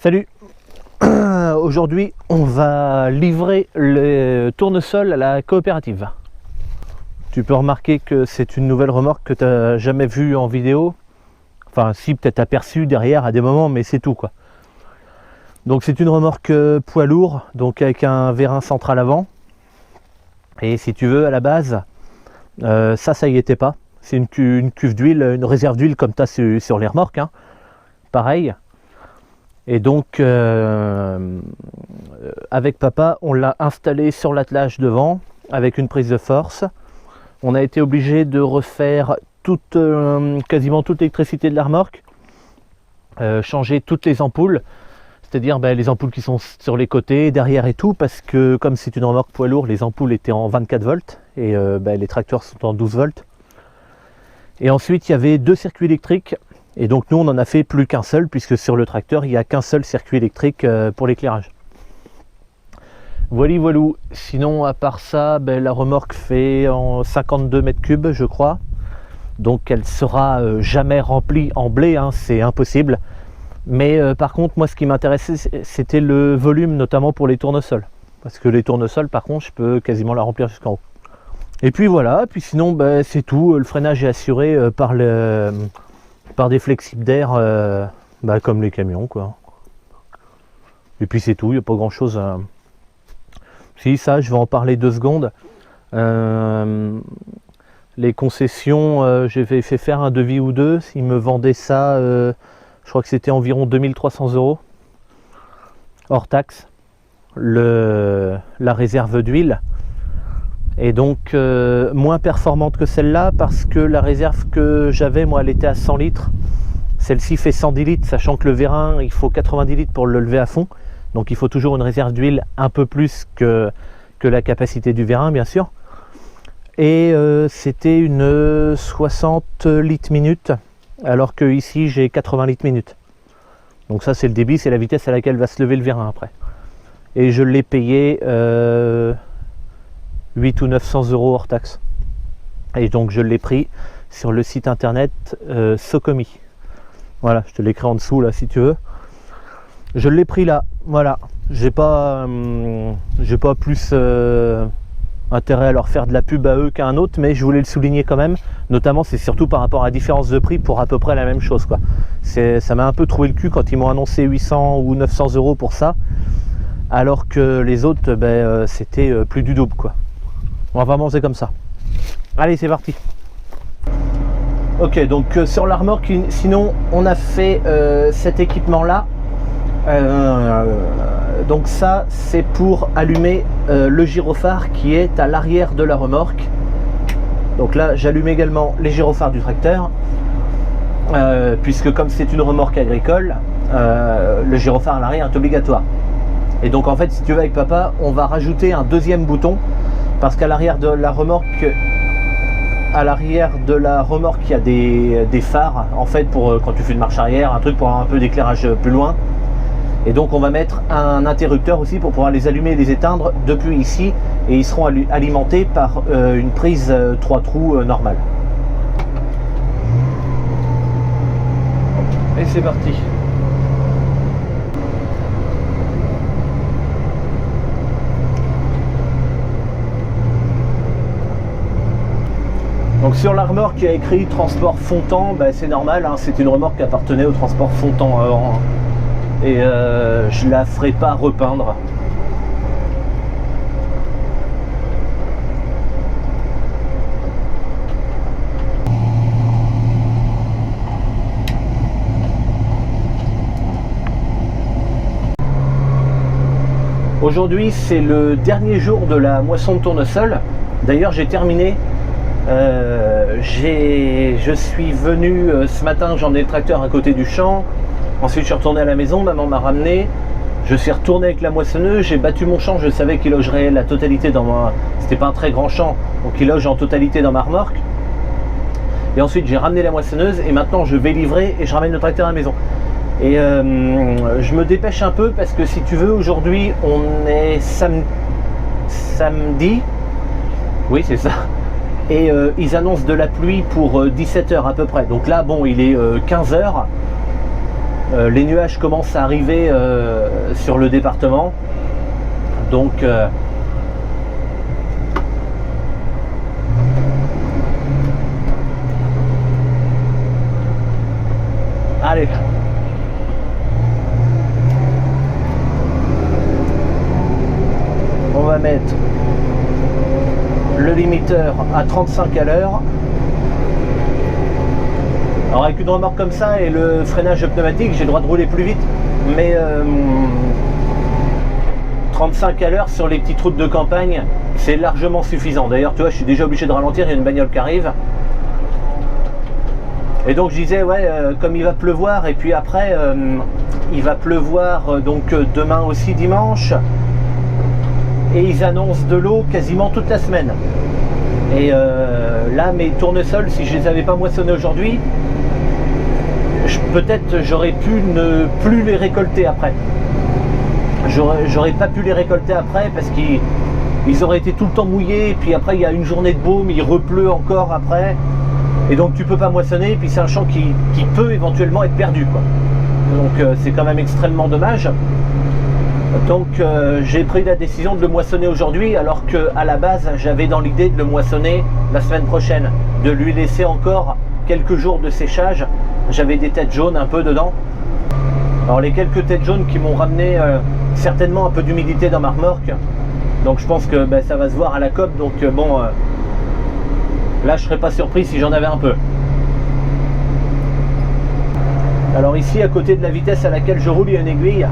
Salut. Aujourd'hui on va livrer le tournesol à la coopérative. Tu peux remarquer que c'est une nouvelle remorque que tu n'as jamais vue en vidéo. Enfin si, peut-être aperçue derrière à des moments, mais c'est tout quoi. Donc c'est une remorque poids lourd, donc avec un vérin central avant. Et si tu veux, à la base, ça y était pas. C'est une cuve d'huile, une réserve d'huile comme tu as sur les remorques, hein. Pareil. Et donc avec papa, on l'a installé sur l'attelage devant avec une prise de force. On a été obligé de refaire quasiment toute l'électricité de la remorque, changer toutes les ampoules, c'est-à-dire les ampoules qui sont sur les côtés, derrière et tout, parce que comme c'est une remorque poids lourd, les ampoules étaient en 24 volts et les tracteurs sont en 12 volts. Et ensuite il y avait deux circuits électriques. Et donc nous on n'en a fait plus qu'un seul, puisque sur le tracteur il n'y a qu'un seul circuit électrique pour l'éclairage. Voilà, voilou. Sinon à part ça, la remorque fait en 52 mètres cubes je crois. Donc elle sera jamais remplie en blé, hein, c'est impossible. Mais par contre moi ce qui m'intéressait c'était le volume, notamment pour les tournesols. Parce que les tournesols par contre je peux quasiment la remplir jusqu'en haut. Et puis voilà, puis sinon c'est tout, le freinage est assuré par des flexibles d'air comme les camions quoi. Et puis c'est tout, il n'y a pas grand chose à... Si, ça je vais en parler 2 secondes. Les concessions, j'avais fait faire un devis ou deux, ils me vendaient ça, je crois que c'était environ 2300 € hors taxe, la réserve d'huile. Et donc moins performante que celle-là, parce que la réserve que j'avais moi elle était à 100 litres, celle-ci fait 110 litres, sachant que le vérin il faut 90 litres pour le lever à fond, donc il faut toujours une réserve d'huile un peu plus que la capacité du vérin bien sûr. Et c'était une 60 litres minute, alors que ici j'ai 80 litres minute. Donc ça c'est le débit, c'est la vitesse à laquelle va se lever le vérin après. Et je l'ai payé 8 ou 900 € hors taxe. Et donc je l'ai pris sur le site internet Socomi. Voilà, je te l'écris en dessous là si tu veux. Je l'ai pris là, voilà. J'ai pas plus intérêt à leur faire de la pub à eux qu'à un autre, mais je voulais le souligner quand même. Notamment c'est surtout par rapport à la différence de prix pour à peu près la même chose quoi. Ça m'a un peu troué le cul quand ils m'ont annoncé 800 ou 900 € pour ça, alors que les autres c'était plus du double quoi. On va manger comme ça. Allez, c'est parti. Ok, donc sur la remorque, sinon on a fait cet équipement là. Donc ça c'est pour allumer le gyrophare qui est à l'arrière de la remorque. Donc là j'allume également les gyrophares du tracteur, puisque comme c'est une remorque agricole, le gyrophare à l'arrière est obligatoire. Et donc en fait si tu veux avec papa on va rajouter un deuxième bouton, parce qu'à l'arrière de la remorque, il y a des phares en fait pour quand tu fais une marche arrière, un truc pour avoir un peu d'éclairage plus loin. Et donc on va mettre un interrupteur aussi pour pouvoir les allumer et les éteindre depuis ici, et ils seront alimentés par une prise 3 trous normale. Et c'est parti. Donc sur la remorque qui a écrit transport Fontan, c'est normal, hein, c'est une remorque qui appartenait au transport Fontan avant, et je la ferai pas repeindre. Aujourd'hui c'est le dernier jour de la moisson de tournesol. D'ailleurs j'ai terminé. Je suis venu ce matin, j'en ai le tracteur à côté du champ. Ensuite je suis retourné à la maison, maman m'a ramené. Je suis retourné avec la moissonneuse, j'ai battu mon champ, je savais qu'il logerait la totalité dans ma... C'était pas un très grand champ, donc il loge en totalité dans ma remorque. Et ensuite j'ai ramené la moissonneuse et maintenant je vais livrer et je ramène le tracteur à la maison. Et je me dépêche un peu parce que si tu veux, aujourd'hui on est samedi. Oui c'est ça. Et ils annoncent de la pluie pour 17 h à peu près. Donc là bon il est 15 h. Les nuages commencent à arriver sur le département. Donc allez. On va mettre le limiteur à 35 à l'heure. Alors avec une remorque comme ça et le freinage pneumatique, j'ai le droit de rouler plus vite, mais 35 à l'heure sur les petites routes de campagne, c'est largement suffisant. D'ailleurs, tu vois, je suis déjà obligé de ralentir, il y a une bagnole qui arrive. Et donc je disais, ouais, comme il va pleuvoir, et puis après, il va pleuvoir donc demain aussi dimanche, et ils annoncent de l'eau quasiment toute la semaine. Et là, mes tournesols, si je les avais pas moissonnés aujourd'hui, peut-être j'aurais pu ne plus les récolter après. J'aurais pas pu les récolter après parce qu'ils auraient été tout le temps mouillés, et puis après il y a une journée de baume, il repleut encore après, et donc tu peux pas moissonner, et puis c'est un champ qui peut éventuellement être perdu, quoi. Donc c'est quand même extrêmement dommage. Donc j'ai pris la décision de le moissonner aujourd'hui, alors qu'à la base j'avais dans l'idée de le moissonner la semaine prochaine, de lui laisser encore quelques jours de séchage. J'avais des têtes jaunes un peu dedans. Alors les quelques têtes jaunes qui m'ont ramené certainement un peu d'humidité dans ma remorque. Donc je pense que ça va se voir à la COP. Donc bon, là je serais pas surpris si j'en avais un peu. Alors ici à côté de la vitesse à laquelle je roule, il y a une aiguille.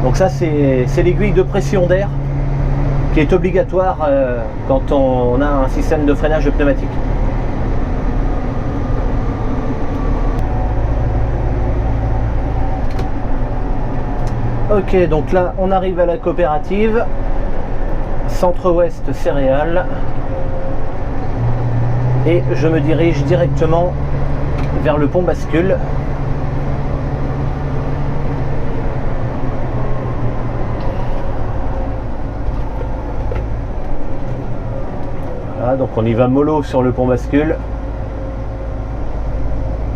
Donc ça c'est l'aiguille de pression d'air qui est obligatoire quand on a un système de freinage pneumatique. Ok, donc là on arrive à la coopérative Centre-Ouest Céréales et je me dirige directement vers le pont bascule. Voilà, donc on y va mollo sur le pont bascule. Le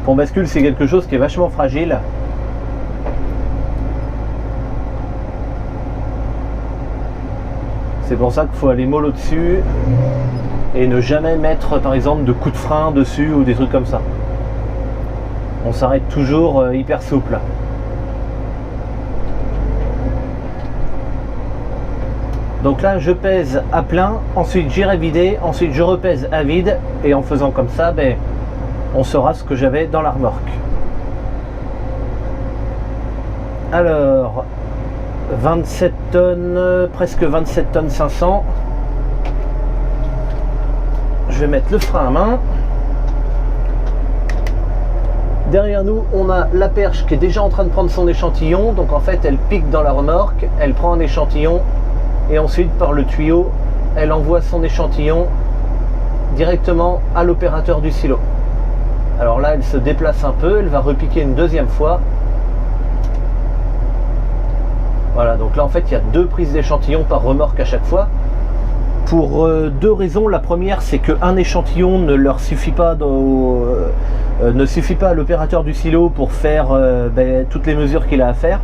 pont bascule, c'est quelque chose qui est vachement fragile. C'est pour ça qu'il faut aller mollo dessus et ne jamais mettre par exemple de coups de frein dessus ou des trucs comme ça. On s'arrête toujours hyper souple. Donc là je pèse à plein, ensuite j'irai vider, ensuite je repèse à vide, et en faisant comme ça, on saura ce que j'avais dans la remorque. Alors 27 tonnes, presque 27 tonnes 500. Je vais mettre le frein à main. Derrière nous, on a la perche qui est déjà en train de prendre son échantillon. Donc en fait, elle pique dans la remorque, elle prend un échantillon, et ensuite par le tuyau, elle envoie son échantillon directement à l'opérateur du silo. Alors là, elle se déplace un peu, elle va repiquer une deuxième fois. Voilà, donc là en fait il y a deux prises d'échantillon par remorque à chaque fois, pour deux raisons. La première, c'est qu'un échantillon ne leur suffit pas à l'opérateur du silo pour faire toutes les mesures qu'il a à faire,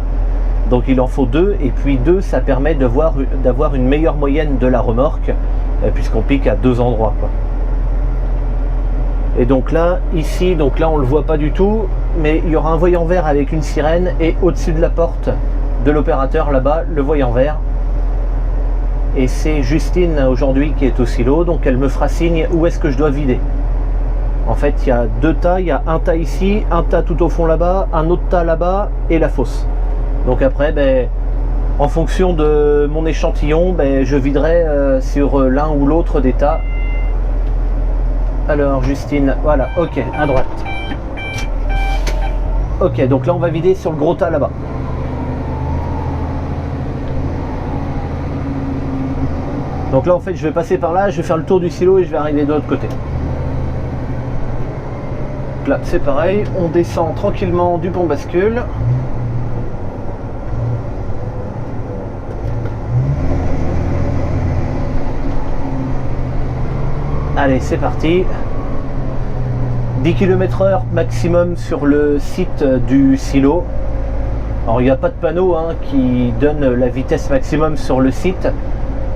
donc il en faut deux, et puis deux, ça permet d'avoir une meilleure moyenne de la remorque, puisqu'on pique à deux endroits, quoi. Et donc là, ici, donc là on le voit pas du tout, mais il y aura un voyant vert avec une sirène, et au-dessus de la porte de l'opérateur là-bas, le voyant vert. Et c'est Justine aujourd'hui qui est au silo, donc elle me fera signe où est-ce que je dois vider. En fait, il y a deux tas, il y a un tas ici, un tas tout au fond là-bas, un autre tas là-bas et la fosse. Donc après, en fonction de mon échantillon, je viderai sur l'un ou l'autre des tas. Alors Justine, voilà, ok, à droite. Ok, donc là on va vider sur le gros tas là-bas. Donc là en fait je vais passer par là, je vais faire le tour du silo et je vais arriver de l'autre côté. Donc là c'est pareil, on descend tranquillement du pont bascule. Allez, c'est parti. 10 km/h maximum sur le site du silo. Alors il n'y a pas de panneau qui donne la vitesse maximum sur le site.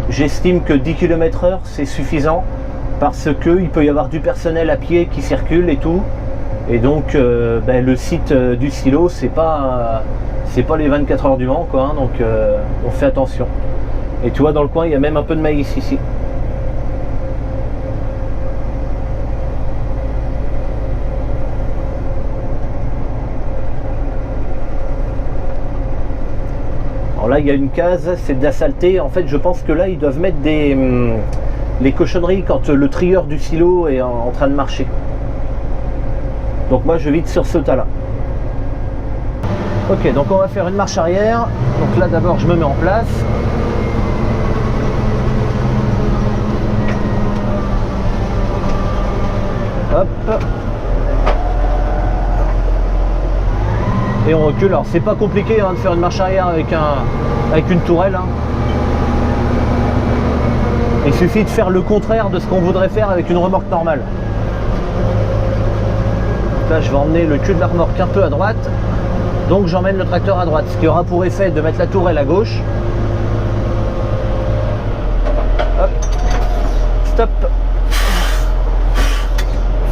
J'estime que 10 km/h c'est suffisant parce qu'il peut y avoir du personnel à pied qui circule et tout. Et donc le site du silo c'est pas les 24 heures du Mans quoi, donc on fait attention. Et tu vois dans le coin il y a même un peu de maïs ici. Alors là il y a une case, c'est de la saleté. En fait je pense que là ils doivent mettre les cochonneries quand le trieur du silo est en train de marcher. Donc moi je vide sur ce tas là. Ok, donc on va faire une marche arrière. Donc là d'abord je me mets en place. Hop. Et on recule. Alors c'est pas compliqué de faire une marche arrière avec une tourelle. Il suffit de faire le contraire de ce qu'on voudrait faire avec une remorque normale. Là je vais emmener le cul de la remorque un peu à droite. Donc j'emmène le tracteur à droite. Ce qui aura pour effet de mettre la tourelle à gauche. Hop. Stop.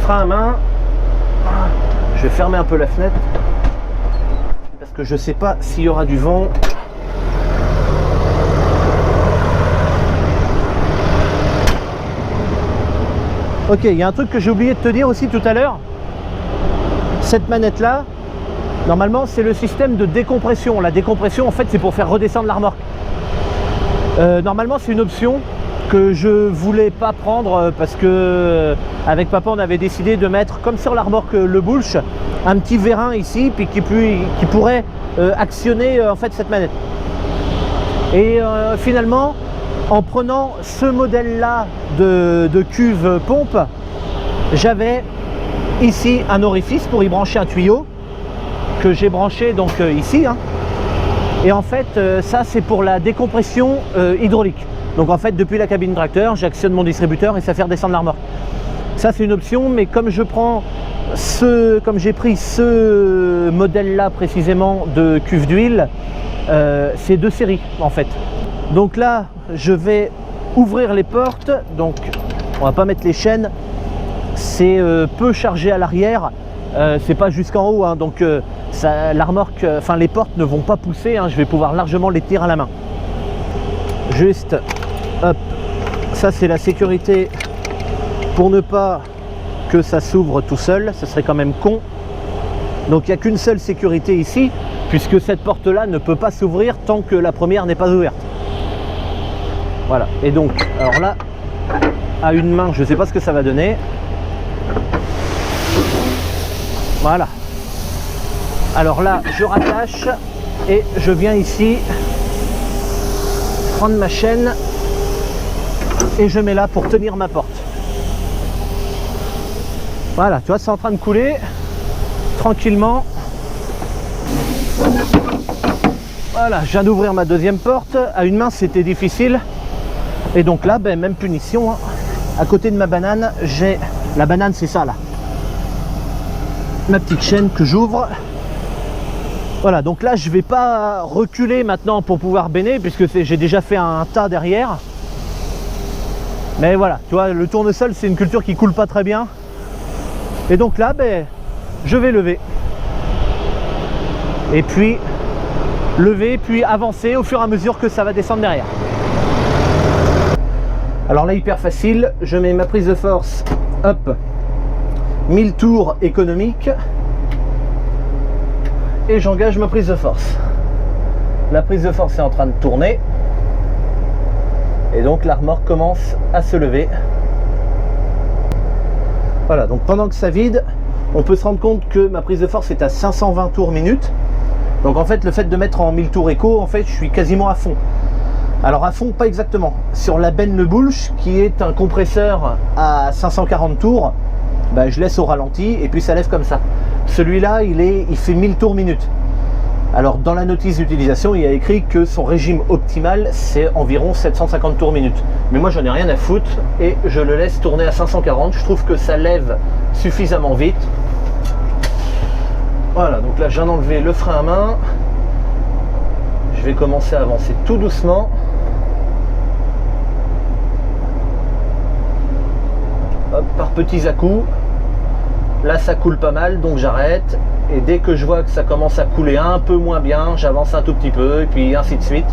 Frein à main. Je vais fermer un peu la fenêtre parce que je sais pas s'il y aura du vent. Ok, il y a un truc que j'ai oublié de te dire aussi tout à l'heure. Cette manette là, normalement c'est le système de décompression. La décompression en fait c'est pour faire redescendre la remorque. Normalement c'est une option que je voulais pas prendre parce que avec papa on avait décidé de mettre comme sur la remorque le Bullsh un petit vérin ici puis qui pourrait actionner en fait cette manette. Et finalement en prenant ce modèle là de cuve pompe, j'avais ici un orifice pour y brancher un tuyau que j'ai branché donc ici et en fait ça c'est pour la décompression hydraulique. Donc en fait depuis la cabine tracteur j'actionne mon distributeur et ça fait redescendre la remorque. Ça c'est une option, mais comme j'ai pris ce modèle là précisément de cuve d'huile, c'est de série en fait. Donc là je vais ouvrir les portes, donc on va pas mettre les chaînes, c'est peu chargé à l'arrière, c'est pas jusqu'en haut donc la remorque, les portes ne vont pas pousser, je vais pouvoir largement les tenir à la main. Juste hop, ça c'est la sécurité pour ne pas que ça s'ouvre tout seul, ce serait quand même con. Donc il n'y a qu'une seule sécurité ici, puisque cette porte là ne peut pas s'ouvrir tant que la première n'est pas ouverte. Voilà, et donc alors là à une main je ne sais pas ce que ça va donner. Voilà, alors là je rattache et je viens ici prendre ma chaîne et je mets là pour tenir ma porte. Voilà, tu vois c'est en train de couler tranquillement. Voilà, je viens d'ouvrir ma deuxième porte. À une main c'était difficile. Et donc là, même punition. À côté de ma banane, j'ai... La banane c'est ça là. Ma petite chaîne que j'ouvre. Voilà, donc là je vais pas reculer maintenant pour pouvoir béner, puisque j'ai déjà fait un tas derrière. Mais voilà, tu vois, le tournesol c'est une culture qui coule pas très bien. Et donc là, je vais lever. Et puis lever, puis avancer au fur et à mesure que ça va descendre derrière. Alors là, hyper facile, je mets ma prise de force, hop, 1000 tours économique. Et j'engage ma prise de force. La prise de force est en train de tourner. Et donc la remorque commence à se lever. Voilà, donc pendant que ça vide, on peut se rendre compte que ma prise de force est à 520 tours minute. Donc en fait, le fait de mettre en 1000 tours éco, en fait, je suis quasiment à fond. Alors à fond, pas exactement. Sur la benne le Bullsh, qui est un compresseur à 540 tours, je laisse au ralenti et puis ça lève comme ça. Celui-là, il fait 1000 tours minute. Alors dans la notice d'utilisation, il y a écrit que son régime optimal c'est environ 750 tours minute. Mais moi j'en ai rien à foutre et je le laisse tourner à 540. Je trouve que ça lève suffisamment vite. Voilà, donc là je viens d'enlever le frein à main. Je vais commencer à avancer tout doucement. Hop, par petits à-coups. Là ça coule pas mal donc j'arrête. Et dès que je vois que ça commence à couler un peu moins bien, j'avance un tout petit peu et puis ainsi de suite.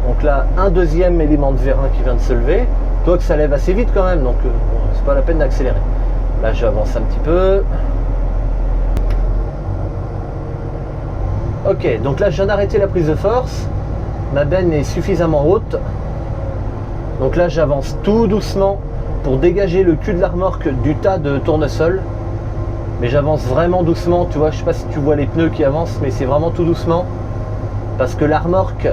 Donc là, un deuxième élément de vérin qui vient de se lever. Toi que ça lève assez vite quand même, donc bon, c'est pas la peine d'accélérer. Là j'avance un petit peu. Ok, donc là je viens d'arrêter la prise de force. Ma benne est suffisamment haute. Donc là j'avance tout doucement pour dégager le cul de la remorque du tas de tournesol. Mais j'avance vraiment doucement, tu vois, je sais pas si tu vois les pneus qui avancent, mais c'est vraiment tout doucement. Parce que la remorque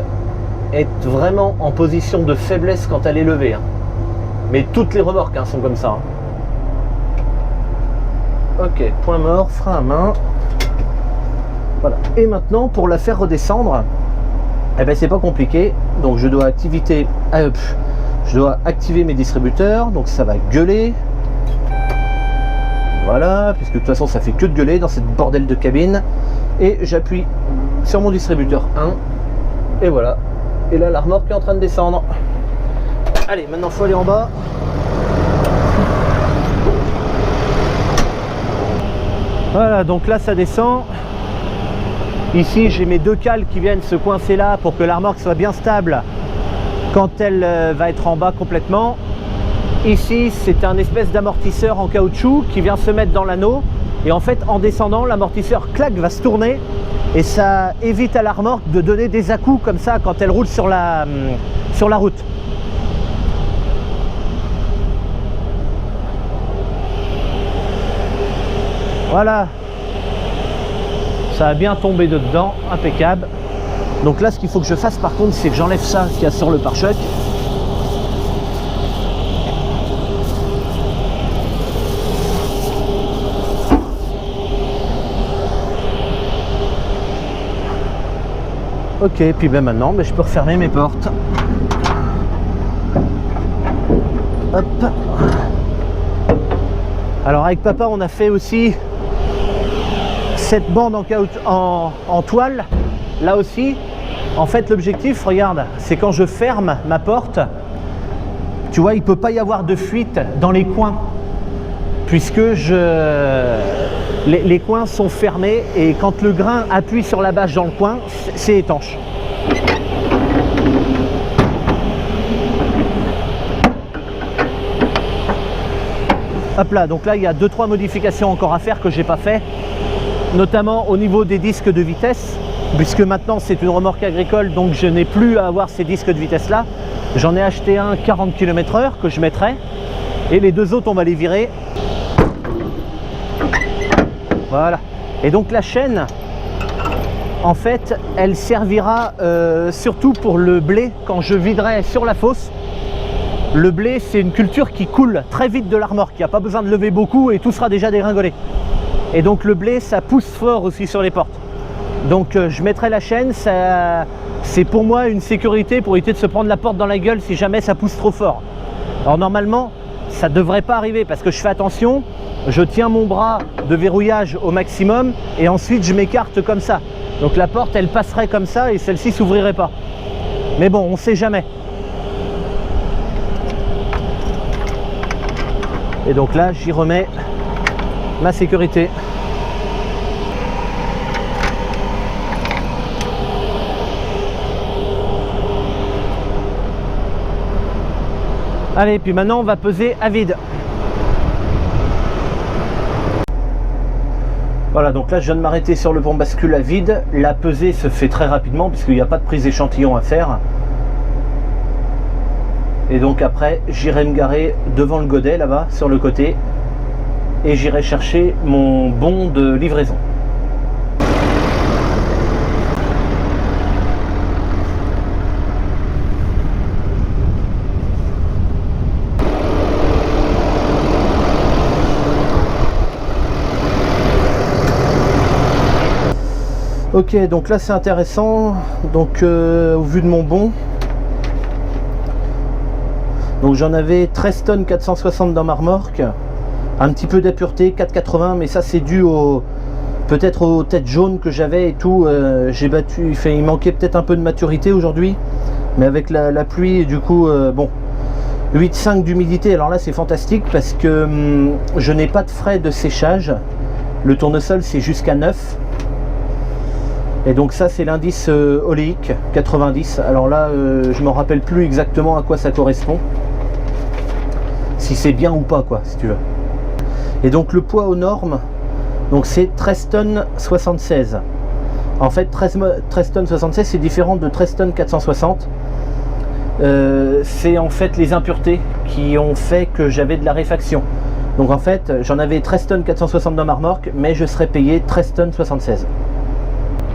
est vraiment en position de faiblesse quand elle est levée. Hein. Mais toutes les remorques sont comme ça. Hein. Ok, point mort, frein à main. Voilà. Et maintenant, pour la faire redescendre, eh ben, c'est pas compliqué. Donc je dois activer mes distributeurs, donc ça va gueuler. Voilà, puisque de toute façon ça fait que de gueuler dans cette bordel de cabine. Et j'appuie sur mon distributeur 1. Et voilà. Et là la remorque est en train de descendre. Allez, maintenant il faut aller en bas. Voilà, donc là ça descend. Ici j'ai mes deux cales qui viennent se coincer là pour que la remorque soit bien stable quand elle va être en bas complètement. Ici, c'est un espèce d'amortisseur en caoutchouc qui vient se mettre dans l'anneau. Et en fait, en descendant, l'amortisseur, clac, va se tourner. Et ça évite à la remorque de donner des à-coups comme ça quand elle roule sur la route. Voilà. Ça a bien tombé dedans, impeccable. Donc là, ce qu'il faut que je fasse par contre, c'est que j'enlève ça qu'il y a sur le pare-choc. Ok, puis ben maintenant, je peux refermer mes portes. Hop. Alors avec papa, on a fait aussi cette bande en toile. Là aussi, en fait, l'objectif, regarde, c'est quand je ferme ma porte, tu vois, il ne peut pas y avoir de fuite dans les coins, puisque les coins sont fermés et quand le grain appuie sur la bâche dans le coin, c'est étanche. Hop là, donc là il y a 2-3 modifications encore à faire que j'ai pas fait, notamment au niveau des disques de vitesse, puisque maintenant c'est une remorque agricole, donc je n'ai plus à avoir ces disques de vitesse là. J'en ai acheté un 40 km/h que je mettrai, et les deux autres on va les virer. Voilà. Et donc la chaîne, en fait, elle servira surtout pour le blé quand je viderai sur la fosse. Le blé, c'est une culture qui coule très vite de la remorque. Il n'y a pas besoin de lever beaucoup et tout sera déjà dégringolé. Et donc le blé, ça pousse fort aussi sur les portes. Donc je mettrai la chaîne, c'est pour moi une sécurité pour éviter de se prendre la porte dans la gueule si jamais ça pousse trop fort. Alors normalement, ça ne devrait pas arriver parce que je fais attention. Je tiens mon bras de verrouillage au maximum et ensuite je m'écarte comme ça. Donc la porte elle passerait comme ça et celle-ci s'ouvrirait pas. Mais bon, on ne sait jamais. Et donc là j'y remets ma sécurité. Allez, puis maintenant on va peser à vide. Voilà, donc là je viens de m'arrêter sur le pont bascule à vide. La pesée se fait très rapidement puisqu'il n'y a pas de prise échantillon à faire. Et donc après j'irai me garer devant le godet là-bas sur le côté et j'irai chercher mon bon de livraison. Ok, donc là c'est intéressant. Donc au vu de mon bon, donc j'en avais 13 tonnes 460 dans ma remorque, un petit peu d'impureté 4,80, mais ça c'est dû au peut-être aux têtes jaunes que j'avais et tout. J'ai battu, il manquait peut-être un peu de maturité aujourd'hui, mais avec la pluie et du coup bon, 8,5 d'humidité. Alors là c'est fantastique parce que je n'ai pas de frais de séchage. Le tournesol c'est jusqu'à 9. Et donc ça c'est l'indice oléique 90. Alors là je me rappelle plus exactement à quoi ça correspond, si c'est bien ou pas quoi, si tu veux. Et donc le poids aux normes, donc c'est 13 tonnes 76. En fait 13 tonnes 76 c'est différent de 13 tonnes 460. C'est en fait les impuretés qui ont fait que j'avais de la réfaction. Donc en fait j'en avais 13 tonnes 460 dans ma remorque, mais je serais payé 13 tonnes 76.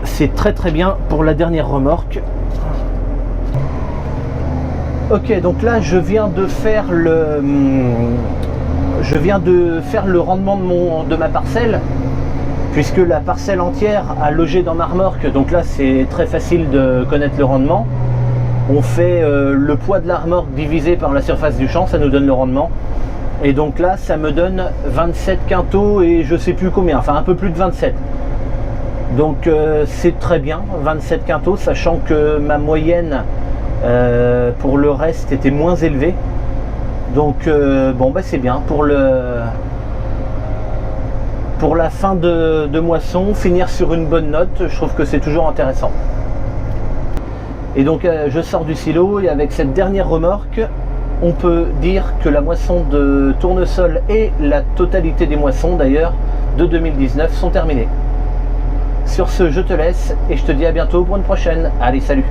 C'est très très bien pour la dernière remorque. Ok, donc là je viens de faire le rendement de ma parcelle, puisque la parcelle entière a logé dans ma remorque. Donc là c'est très facile de connaître le rendement. On fait le poids de la remorque divisé par la surface du champ, ça nous donne le rendement. Et donc là ça me donne 27 quintaux et je sais plus combien, enfin un peu plus de 27. Donc c'est très bien, 27 quintaux, sachant que ma moyenne pour le reste était moins élevée. Donc bon bah c'est bien pour la fin de moisson, finir sur une bonne note, je trouve que c'est toujours intéressant. Et donc je sors du silo et avec cette dernière remorque, on peut dire que la moisson de tournesol et la totalité des moissons d'ailleurs de 2019 sont terminées. Sur ce, je te laisse et je te dis à bientôt pour une prochaine. Allez, salut!